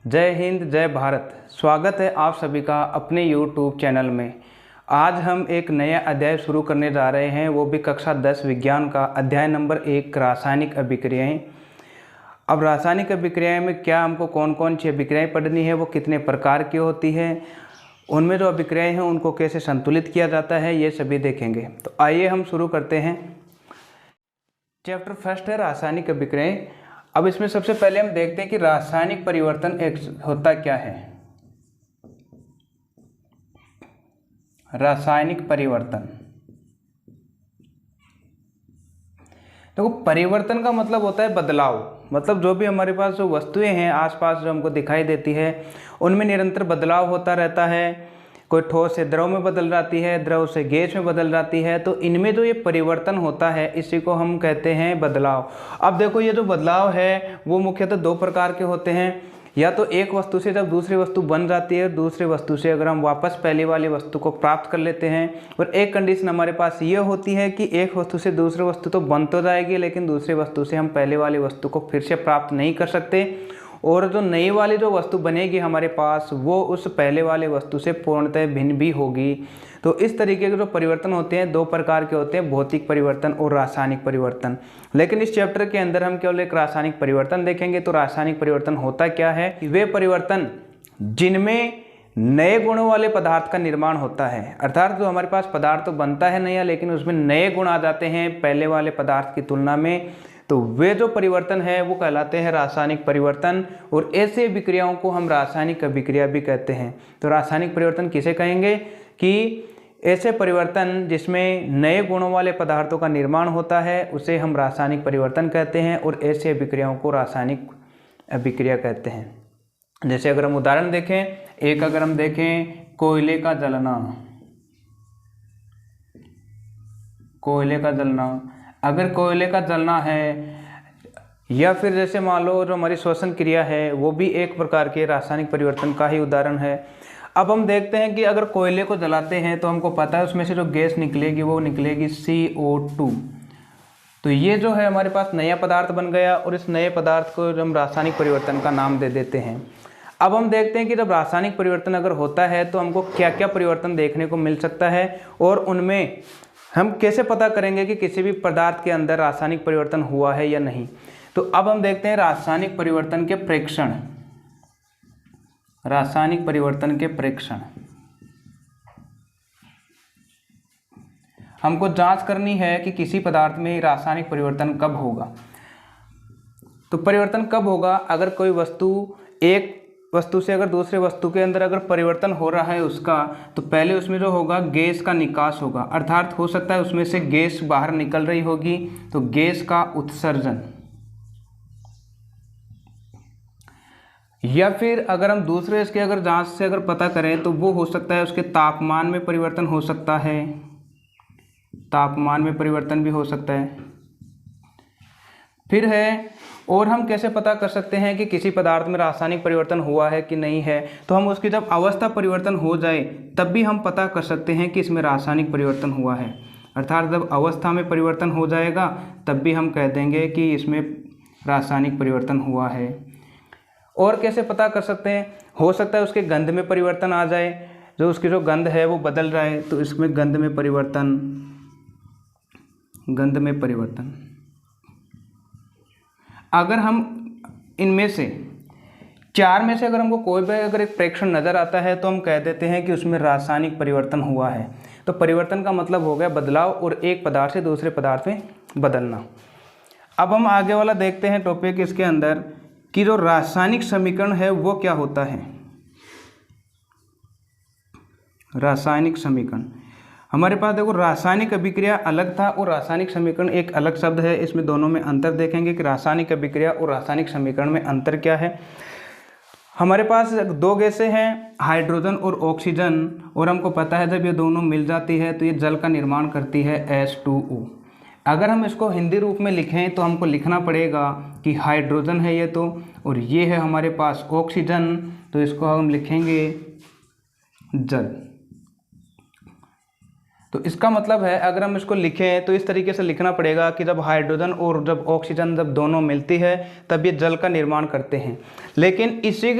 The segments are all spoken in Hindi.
जय हिंद, जय भारत। स्वागत है आप सभी का अपने YouTube चैनल में। आज हम एक नया अध्याय शुरू करने जा रहे हैं, वो भी कक्षा 10 विज्ञान का अध्याय नंबर 1 रासायनिक अभिक्रियाएं। अब रासायनिक अभिक्रियाएं में क्या हमको कौन कौन सी अभिक्रियाएं पढ़नी है, वो कितने प्रकार की होती है, उनमें जो अभिक्रियाएं हैं उनको कैसे संतुलित किया जाता है, ये सभी देखेंगे। तो आइए हम शुरू करते हैं। चैप्टर फर्स्ट है रासायनिक अभिक्रियाएं। अब इसमें सबसे पहले हम देखते हैं कि रासायनिक परिवर्तन होता क्या है। रासायनिक परिवर्तन, देखो परिवर्तन का मतलब होता है बदलाव। मतलब जो भी हमारे पास जो वस्तुएं हैं आसपास जो हमको दिखाई देती है उनमें निरंतर बदलाव होता रहता है। कोई ठोस से द्रव में बदल जाती है, द्रव से गैस में बदल जाती है, तो इनमें जो ये परिवर्तन होता है इसी को हम कहते हैं बदलाव। अब देखो ये जो बदलाव है वो मुख्यतः दो प्रकार के होते हैं। या तो एक वस्तु से जब दूसरी वस्तु बन जाती है, दूसरी वस्तु से अगर हम वापस पहले वाली वस्तु को प्राप्त कर लेते हैं। और एक कंडीशन हमारे पास ये होती है कि एक वस्तु से दूसरी वस्तु तो बन तो जाएगी, लेकिन दूसरी वस्तु से हम पहले वाली वस्तु को फिर से प्राप्त नहीं कर सकते, और जो नई वाली जो वस्तु बनेगी हमारे पास वो उस पहले वाले वस्तु से पूर्णतः भिन्न भी होगी। तो इस तरीके के जो परिवर्तन होते हैं दो प्रकार के होते हैं, भौतिक परिवर्तन और रासायनिक परिवर्तन। लेकिन इस चैप्टर के अंदर हम केवल एक रासायनिक परिवर्तन देखेंगे। तो रासायनिक परिवर्तन होता क्या है? वे परिवर्तन जिनमें नए गुणों वाले पदार्थ का निर्माण होता है, अर्थात जो हमारे पास पदार्थ तो बनता है नया, लेकिन उसमें नए गुण आ जाते हैं पहले वाले पदार्थ की तुलना में, तो वे जो परिवर्तन है वो कहलाते हैं रासायनिक परिवर्तन। और ऐसे अभिक्रियाओं को हम रासायनिक अभिक्रिया भी कहते हैं। तो रासायनिक परिवर्तन किसे कहेंगे? कि ऐसे परिवर्तन जिसमें नए गुणों वाले पदार्थों का निर्माण होता है उसे हम रासायनिक परिवर्तन कहते हैं, और ऐसे अभिक्रियाओं को रासायनिक अभिक्रिया कहते हैं। जैसे अगर हम उदाहरण देखें, एक अगर हम देखें कोयले का जलना, कोयले का जलना, अगर कोयले का जलना है, या फिर जैसे मान लो जो हमारी श्वसन क्रिया है वो भी एक प्रकार के रासायनिक परिवर्तन का ही उदाहरण है। अब हम देखते हैं कि अगर कोयले को जलाते हैं तो हमको पता है उसमें से जो गैस निकलेगी वो निकलेगी CO2। तो ये जो है हमारे पास नया पदार्थ बन गया, और इस नए पदार्थ को हम रासायनिक परिवर्तन का नाम दे देते हैं। अब हम देखते हैं कि जब रासायनिक परिवर्तन अगर होता है तो हमको क्या क्या परिवर्तन देखने को मिल सकता है, और उनमें हम कैसे पता करेंगे कि किसी भी पदार्थ के अंदर रासायनिक परिवर्तन हुआ है या नहीं। तो अब हम देखते हैं रासायनिक परिवर्तन के प्रेक्षण। रासायनिक परिवर्तन के प्रेक्षण, हमको जांच करनी है कि किसी पदार्थ में रासायनिक परिवर्तन कब होगा। तो परिवर्तन कब होगा? अगर कोई वस्तु एक वस्तु से अगर दूसरे वस्तु के अंदर अगर परिवर्तन हो रहा है उसका, तो पहले उसमें जो होगा गैस का निकास होगा, अर्थात हो सकता है उसमें से गैस बाहर निकल रही होगी, तो गैस का उत्सर्जन। या फिर अगर हम दूसरे इसके अगर जांच से अगर पता करें तो वो हो सकता है उसके तापमान में परिवर्तन हो सकता है, तापमान में परिवर्तन भी हो सकता है। फिर है, और हम कैसे पता कर सकते हैं कि किसी पदार्थ में रासायनिक परिवर्तन हुआ है कि नहीं है? तो हम उसकी जब अवस्था परिवर्तन हो जाए तब भी हम पता कर सकते हैं कि इसमें रासायनिक परिवर्तन हुआ है, अर्थात जब अवस्था में परिवर्तन हो जाएगा तब भी हम कह देंगे कि इसमें रासायनिक परिवर्तन हुआ है। और कैसे पता कर सकते हैं? हो सकता है उसके गंध में परिवर्तन आ जाए, जो उसकी जो गंध है वो बदल रहा है, तो इसमें गंध में परिवर्तन, गंध में परिवर्तन। अगर हम इनमें से चार में से अगर हमको कोई भी अगर एक प्रेक्षण नज़र आता है तो हम कह देते हैं कि उसमें रासायनिक परिवर्तन हुआ है। तो परिवर्तन का मतलब हो गया बदलाव, और एक पदार्थ से दूसरे पदार्थ में बदलना। अब हम आगे वाला देखते हैं टॉपिक इसके अंदर कि जो रासायनिक समीकरण है वो क्या होता है। रासायनिक समीकरण, हमारे पास देखो रासायनिक अभिक्रिया अलग था और रासायनिक समीकरण एक अलग शब्द है। इसमें दोनों में अंतर देखेंगे कि रासायनिक अभिक्रिया और रासायनिक समीकरण में अंतर क्या है। हमारे पास दो गैसें हैं, हाइड्रोजन और ऑक्सीजन, और हमको पता है जब ये दोनों मिल जाती है तो ये जल का निर्माण करती है H2O। अगर हम इसको हिंदी रूप में लिखें तो हमको लिखना पड़ेगा कि हाइड्रोजन है ये तो, और ये है हमारे पास ऑक्सीजन, तो इसको हम लिखेंगे जल। तो इसका मतलब है अगर हम इसको लिखें तो इस तरीके से लिखना पड़ेगा कि जब हाइड्रोजन और जब ऑक्सीजन जब दोनों मिलती है तब ये जल का निर्माण करते हैं। लेकिन इसी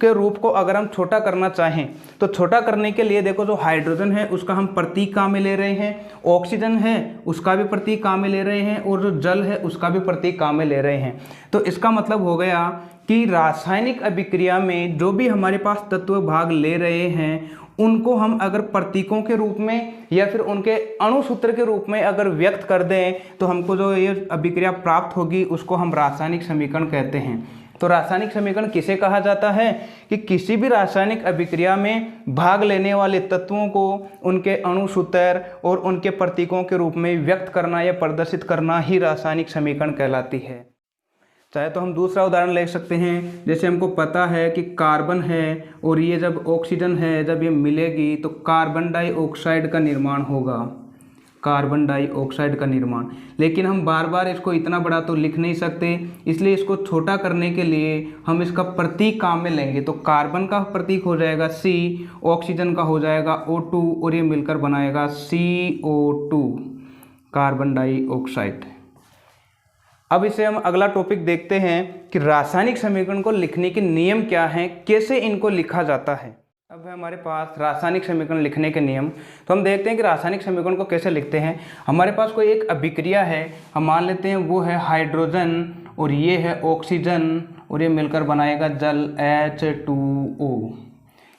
के रूप को अगर हम छोटा करना चाहें तो छोटा करने के लिए देखो, जो हाइड्रोजन है उसका हम प्रतीक काम में ले रहे हैं, ऑक्सीजन है उसका भी प्रतीक काम में ले रहे हैं, और जो जल है उसका भी प्रतीक काम में ले रहे हैं। तो इसका मतलब हो गया कि रासायनिक अभिक्रिया में जो भी हमारे पास तत्व भाग ले रहे हैं उनको हम अगर प्रतीकों के रूप में या फिर उनके अणुसूत्र के रूप में अगर व्यक्त कर दें तो हमको जो ये अभिक्रिया प्राप्त होगी उसको हम रासायनिक समीकरण कहते हैं। तो रासायनिक समीकरण किसे कहा जाता है कि किसी भी रासायनिक अभिक्रिया में भाग लेने वाले तत्वों को उनके अणुसूत्र और उनके प्रतीकों के रूप में व्यक्त करना या प्रदर्शित करना ही रासायनिक समीकरण कहलाती है। चाहे तो हम दूसरा उदाहरण ले सकते हैं, जैसे हमको पता है कि कार्बन है और ये जब ऑक्सीजन है जब ये मिलेगी तो कार्बन डाइऑक्साइड का निर्माण होगा, कार्बन डाइऑक्साइड का निर्माण। लेकिन हम बार बार इसको इतना बड़ा तो लिख नहीं सकते, इसलिए इसको छोटा करने के लिए हम इसका प्रतीक काम में लेंगे। तो कार्बन का प्रतीक हो जाएगा C, ऑक्सीजन का हो जाएगा O2 और ये मिलकर बनाएगा CO2, कार्बन डाइऑक्साइड। अब इसे हम अगला टॉपिक देखते हैं कि रासायनिक समीकरण को लिखने के नियम क्या हैं, कैसे इनको लिखा जाता है। अब है हमारे पास रासायनिक समीकरण लिखने के नियम। तो हम देखते हैं कि रासायनिक समीकरण को कैसे लिखते हैं। हमारे पास कोई एक अभिक्रिया है, हम मान लेते हैं वो है हाइड्रोजन और ये है ऑक्सीजन और ये मिलकर बनाएगा जल H2O।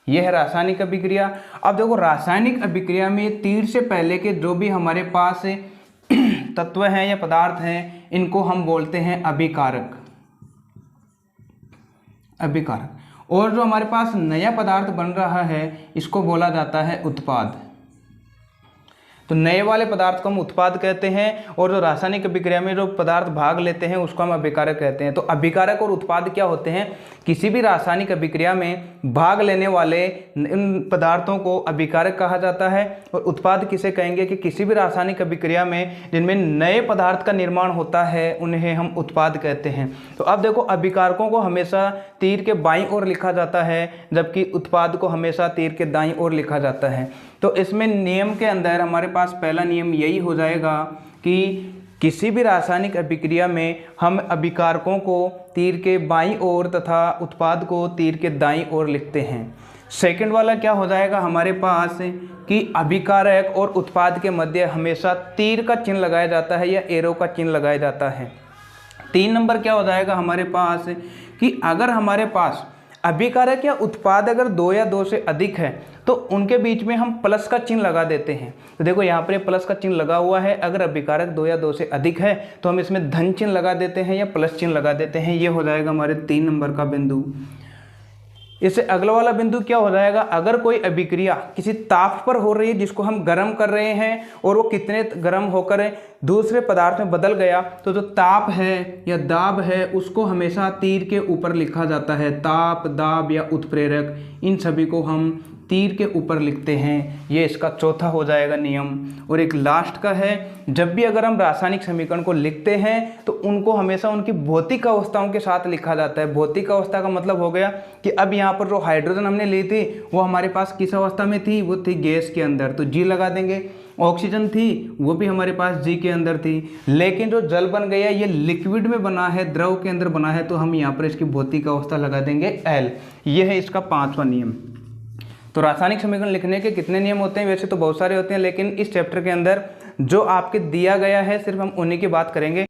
यह है रासायनिक अभिक्रिया। अब देखो, रासायनिक अभिक्रिया में तीर से पहले के जो भी हमारे पास तत्व हैं या पदार्थ हैं इनको हम बोलते हैं अभिकारक, अभिकारक। और जो हमारे पास नया पदार्थ बन रहा है इसको बोला जाता है उत्पाद। तो नए वाले पदार्थ को हम उत्पाद कहते हैं और जो रासायनिक अभिक्रिया में जो पदार्थ भाग लेते हैं उसको हम अभिकारक कहते हैं। तो अभिकारक और उत्पाद क्या होते हैं? किसी भी रासायनिक अभिक्रिया में भाग लेने वाले इन पदार्थों को अभिकारक कहा जाता है। और उत्पाद किसे कहेंगे कि किसी भी रासायनिक अभिक्रिया में जिनमें नए पदार्थ का निर्माण होता है उन्हें हम उत्पाद कहते हैं। तो अब देखो, अभिकारकों को हमेशा तीर के बाईं ओर लिखा जाता है जबकि उत्पाद को हमेशा तीर के दाईं ओर लिखा जाता है। तो इसमें नियम के अंदर हमारे पास पहला नियम यही हो जाएगा कि किसी भी रासायनिक अभिक्रिया में हम अभिकारकों को तीर के बाईं ओर तथा उत्पाद को तीर के दाईं ओर लिखते हैं। सेकंड वाला क्या हो जाएगा हमारे पास कि अभिकारक और उत्पाद के मध्य हमेशा तीर का चिन्ह लगाया जाता है या एरो का चिन्ह लगाया जाता है। 3 नंबर क्या हो जाएगा हमारे पास कि अगर हमारे पास अभिकारक या उत्पाद अगर 2 या 2 से अधिक है तो उनके बीच में हम प्लस का चिन्ह लगा देते हैं। तो देखो, यहाँ पर प्लस का चिन्ह लगा हुआ है। अगर अभिकारक 2 या 2 से अधिक है तो हम इसमें धन चिन्ह लगा देते हैं या प्लस चिन्ह लगा देते हैं। ये हो जाएगा हमारे 3 नंबर का बिंदु। इससे अगला वाला बिंदु क्या हो जाएगा, अगर कोई अभिक्रिया किसी ताप पर हो रही है जिसको हम गर्म कर रहे हैं और वो कितने गर्म होकर दूसरे पदार्थ में बदल गया तो जो ताप है या दाब है उसको हमेशा तीर के ऊपर लिखा जाता है। ताप, दाब या उत्प्रेरक, इन सभी को हम तीर के ऊपर लिखते हैं। ये इसका चौथा हो जाएगा नियम। और एक लास्ट का है, जब भी अगर हम रासायनिक समीकरण को लिखते हैं तो उनको हमेशा उनकी भौतिक अवस्थाओं के साथ लिखा जाता है। भौतिक अवस्था का मतलब हो गया कि अब यहाँ पर जो हाइड्रोजन हमने ली थी वो हमारे पास किस अवस्था में थी, वो थी गैस के अंदर, तो G लगा देंगे। ऑक्सीजन थी वो भी हमारे पास G के अंदर थी। लेकिन जो जल बन गया ये लिक्विड में बना है, द्रव के अंदर बना है, तो हम यहाँ पर इसकी भौतिक अवस्था लगा देंगे L। ये है इसका 5वां नियम। तो रासायनिक समीकरण लिखने के कितने नियम होते हैं? वैसे तो बहुत सारे होते हैं, लेकिन इस चैप्टर के अंदर जो आपके दिया गया है सिर्फ हम उन्हीं की बात करेंगे।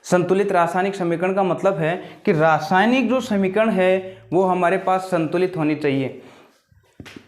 संतुलित रासायनिक समीकरण का मतलब है कि रासायनिक जो समीकरण है वो हमारे पास संतुलित होनी चाहिए।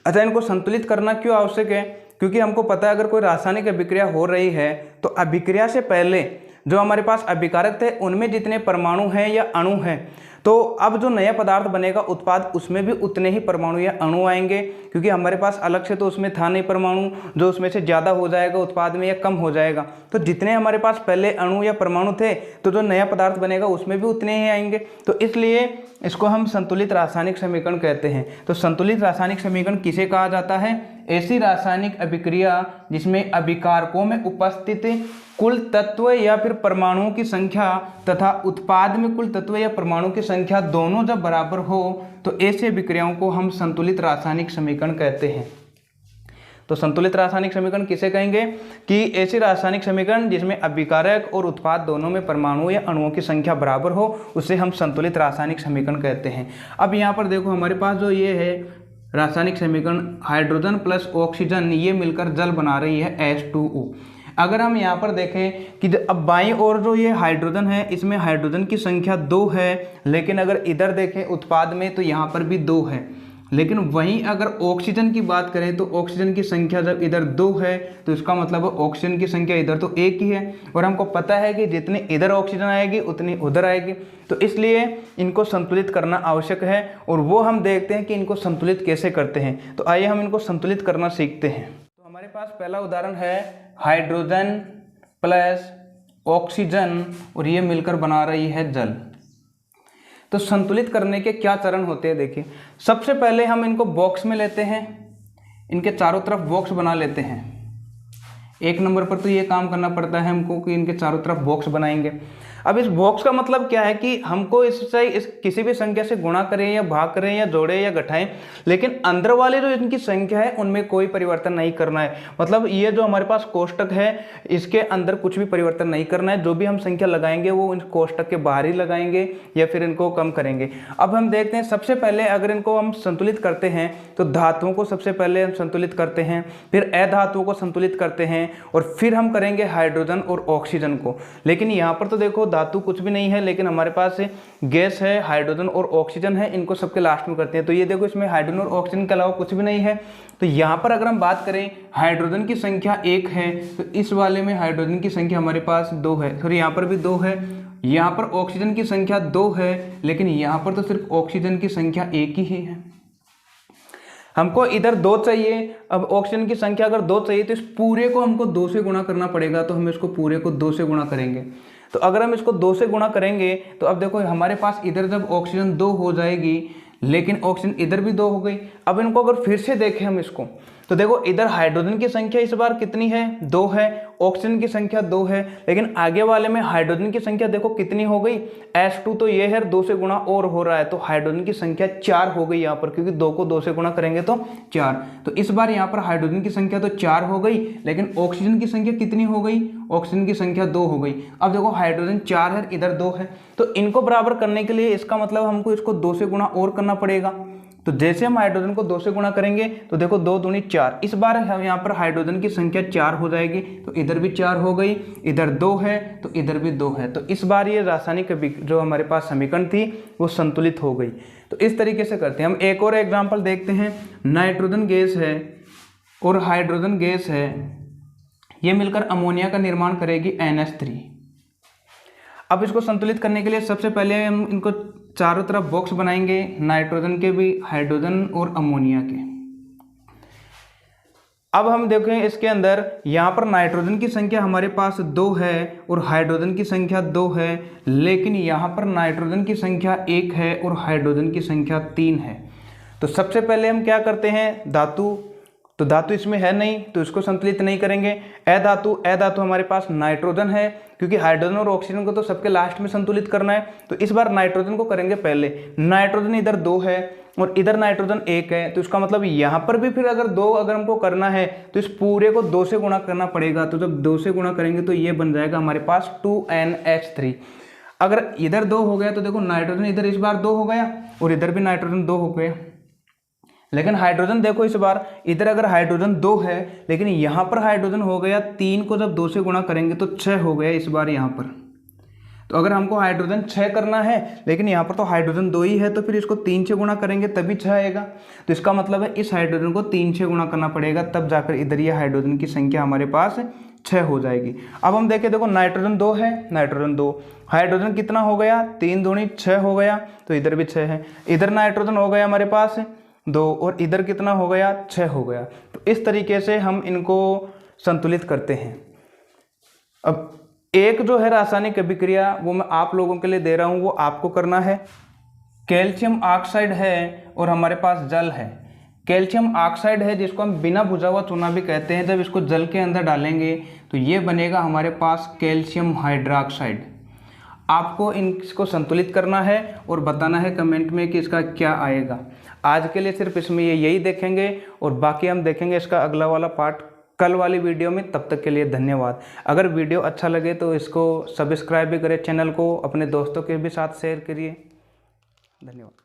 अच्छा, इनको संतुलित करना क्यों आवश्यक है? क्योंकि हमको पता है अगर कोई रासायनिक अभिक्रिया हो रही है तो अभिक्रिया से पहले जो हमारे पास अभिकारक थे उनमें जितने परमाणु हैं या अणु हैं, तो अब जो नया पदार्थ बनेगा उत्पाद, उसमें भी उतने ही परमाणु या अणु आएंगे। क्योंकि हमारे पास अलग से तो उसमें था नहीं परमाणु, जो उसमें से ज़्यादा हो जाएगा उत्पाद में या कम हो जाएगा। तो जितने हमारे पास पहले अणु या परमाणु थे तो जो नया पदार्थ बनेगा उसमें भी उतने ही आएंगे। तो इसलिए इसको हम संतुलित रासायनिक समीकरण कहते हैं। तो संतुलित रासायनिक समीकरण किसे कहा जाता है? ऐसी रासायनिक अभिक्रिया जिसमें अभिकारकों में उपस्थित कुल तत्व या फिर परमाणुओं की संख्या तथा उत्पाद में कुल तत्व या परमाणु की संख्या दोनों जब बराबर हो तो ऐसे अभिक्रियाओं को हम संतुलित रासायनिक समीकरण कहते हैं। तो संतुलित रासायनिक समीकरण किसे कहेंगे कि ऐसी रासायनिक समीकरण जिसमें अभिकारक और उत्पाद दोनों में परमाणु या अणुओं की संख्या बराबर हो, उसे हम संतुलित रासायनिक समीकरण कहते हैं। अब यहाँ पर देखो हमारे पास जो ये है रासायनिक समीकरण हाइड्रोजन प्लस ऑक्सीजन ये मिलकर जल बना रही है H2O। अगर हम यहाँ पर देखें कि अब बाईं ओर जो ये हाइड्रोजन है इसमें हाइड्रोजन की संख्या 2 है, लेकिन अगर इधर देखें उत्पाद में तो यहाँ पर भी 2 है। लेकिन वहीं अगर ऑक्सीजन की बात करें तो ऑक्सीजन की संख्या जब इधर 2 है तो इसका मतलब ऑक्सीजन की संख्या इधर तो 1 ही है, और हमको पता है कि जितनी इधर ऑक्सीजन आएगी उतनी उधर आएगी, तो इसलिए इनको संतुलित करना आवश्यक है। और वो हम देखते हैं कि इनको संतुलित कैसे करते हैं। तो आइए हम इनको संतुलित करना सीखते हैं। तो हमारे पास पहला उदाहरण है हाइड्रोजन प्लस ऑक्सीजन और ये मिलकर बना रही है जल। तो संतुलित करने के क्या चरण होते हैं देखिए। सबसे पहले हम इनको बॉक्स में लेते हैं, इनके चारों तरफ बॉक्स बना लेते हैं। 1 नंबर पर तो ये काम करना पड़ता है हमको कि इनके चारों तरफ बॉक्स बनाएंगे। अब इस बॉक्स का मतलब क्या है कि हमको इससे किसी भी संख्या से गुणा करें या भाग करें या जोड़ें या घटाएं, लेकिन अंदर वाले जो इनकी संख्या है उनमें कोई परिवर्तन नहीं करना है। मतलब ये जो हमारे पास कोष्टक है इसके अंदर कुछ भी परिवर्तन नहीं करना है। जो भी हम संख्या लगाएंगे वो इन कोष्टक के बाहर ही लगाएंगे या फिर इनको कम करेंगे। अब हम देखते हैं सबसे पहले अगर इनको हम संतुलित करते हैं तो धातुओं को सबसे पहले हम संतुलित करते हैं, फिर अधातुओं को संतुलित करते हैं और फिर हम करेंगे हाइड्रोजन और ऑक्सीजन को। लेकिन यहाँ पर तो देखो धातु कुछ भी नहीं है, लेकिन हमारे पास गैस है, हाइड्रोजन और ऑक्सीजन है, इनको सबके लास्ट में करते हैं। तो ये देखो इसमें हाइड्रोजन और ऑक्सीजन के अलावा कुछ भी नहीं है। तो यहाँ पर अगर हम बात करें हाइड्रोजन की संख्या 1 है तो इस वाले में हाइड्रोजन की संख्या हमारे पास 2 है, सॉरी यहाँ पर भी 2 है। यहाँ पर ऑक्सीजन की संख्या 2 है, लेकिन यहाँ पर तो सिर्फ ऑक्सीजन की संख्या 1 ही है। हमको इधर 2 चाहिए। अब ऑक्सीजन की संख्या अगर 2 चाहिए तो इस पूरे को हमको 2 से गुणा करना पड़ेगा। तो हम इसको पूरे को 2 से गुणा करेंगे। तो अगर हम इसको 2 से गुणा करेंगे तो अब देखो हमारे पास इधर जब ऑक्सीजन 2 हो जाएगी, लेकिन ऑक्सीजन इधर भी 2 हो गई। अब इनको अगर फिर से देखें हम इसको तो देखो इधर हाइड्रोजन की संख्या इस बार कितनी है 2 है, ऑक्सीजन की संख्या 2 है, लेकिन आगे वाले में हाइड्रोजन की संख्या देखो कितनी हो गई H2 तो ये है 2 से गुणा और हो रहा है, तो हाइड्रोजन की संख्या 4 हो गई यहाँ पर, क्योंकि 2 को 2 से गुणा करेंगे तो 4। तो इस बार यहाँ पर हाइड्रोजन की संख्या तो 4 हो गई, लेकिन ऑक्सीजन की संख्या कितनी हो गई, ऑक्सीजन की संख्या 2 हो गई। अब देखो हाइड्रोजन 4 है, इधर 2 है, तो इनको बराबर करने के लिए इसका मतलब हमको इसको 2 से गुणा और करना पड़ेगा। तो जैसे हम हाइड्रोजन को 2 से गुणा करेंगे तो देखो 2 दूनी 4, इस बार हम यहाँ पर हाइड्रोजन की संख्या 4 हो जाएगी। तो इधर भी 4 हो गई, इधर 2 है तो इधर भी 2 है। तो इस बार ये रासायनिक जो हमारे पास समीकरण थी वो संतुलित हो गई। तो इस तरीके से करते हैं। हम एक और एग्जाम्पल देखते हैं। नाइट्रोजन गैस है और हाइड्रोजन गैस है, ये मिलकर अमोनिया का निर्माण करेगी NH3। अब इसको संतुलित करने के लिए सबसे पहले हम इनको चारों तरफ बॉक्स बनाएंगे, नाइट्रोजन के भी, हाइड्रोजन और अमोनिया के। अब हम देखें इसके अंदर यहाँ पर नाइट्रोजन की संख्या हमारे पास 2 है और हाइड्रोजन की संख्या 2 है, लेकिन यहाँ पर नाइट्रोजन की संख्या 1 है और हाइड्रोजन की संख्या 3 है। तो सबसे पहले हम क्या करते हैं, धातु, तो धातु इसमें है नहीं तो इसको संतुलित नहीं करेंगे। अधातु हमारे पास नाइट्रोजन है, क्योंकि हाइड्रोजन और ऑक्सीजन को तो सबके लास्ट में संतुलित करना है। तो इस बार नाइट्रोजन को करेंगे पहले। नाइट्रोजन इधर 2 है और इधर नाइट्रोजन 1 है, तो इसका मतलब यहाँ पर भी फिर अगर 2 अगर हमको करना है तो इस पूरे को 2 से गुणा करना पड़ेगा। तो जब 2 से गुणा करेंगे तो ये बन जाएगा हमारे पास 2NH3। अगर इधर 2 हो गया तो देखो नाइट्रोजन इधर इस बार 2 हो गया और इधर भी नाइट्रोजन 2 हो गया, लेकिन हाइड्रोजन देखो इस बार इधर अगर हाइड्रोजन 2 है, लेकिन यहाँ पर हाइड्रोजन हो गया 3 को जब 2 से गुणा करेंगे तो 6 हो गया इस बार यहाँ पर। तो अगर हमको हाइड्रोजन 6 करना है, लेकिन यहाँ पर तो हाइड्रोजन 2 ही है, तो फिर इसको 3 से गुणा करेंगे तभी 6 आएगा। तो इसका मतलब है इस हाइड्रोजन को 3 से गुणा करना पड़ेगा, तब जाकर इधर ये हाइड्रोजन की संख्या हमारे पास 6 हो जाएगी। अब हम देखें, देखो नाइट्रोजन 2 है, नाइट्रोजन 2, हाइड्रोजन कितना हो गया 3 दूनी 6 हो गया, तो इधर भी 6 है। इधर नाइट्रोजन हो गया हमारे पास 2 और इधर कितना हो गया 6 हो गया। तो इस तरीके से हम इनको संतुलित करते हैं। अब एक जो है रासायनिक अभिक्रिया वो मैं आप लोगों के लिए दे रहा हूँ, वो आपको करना है। कैल्शियम ऑक्साइड है और हमारे पास जल है। कैल्शियम ऑक्साइड है जिसको हम बिना बुझा हुआ चूना भी कहते हैं। जब इसको जल के अंदर डालेंगे तो ये बनेगा हमारे पास कैल्शियम हाइड्रोक्साइड। आपको इनको संतुलित करना है और बताना है कमेंट में कि इसका क्या आएगा। आज के लिए सिर्फ इसमें यही देखेंगे और बाकी हम देखेंगे इसका अगला वाला पार्ट कल वाली वीडियो में। तब तक के लिए धन्यवाद। अगर वीडियो अच्छा लगे तो इसको सब्सक्राइब भी करें, चैनल को अपने दोस्तों के भी साथ शेयर करिए। धन्यवाद।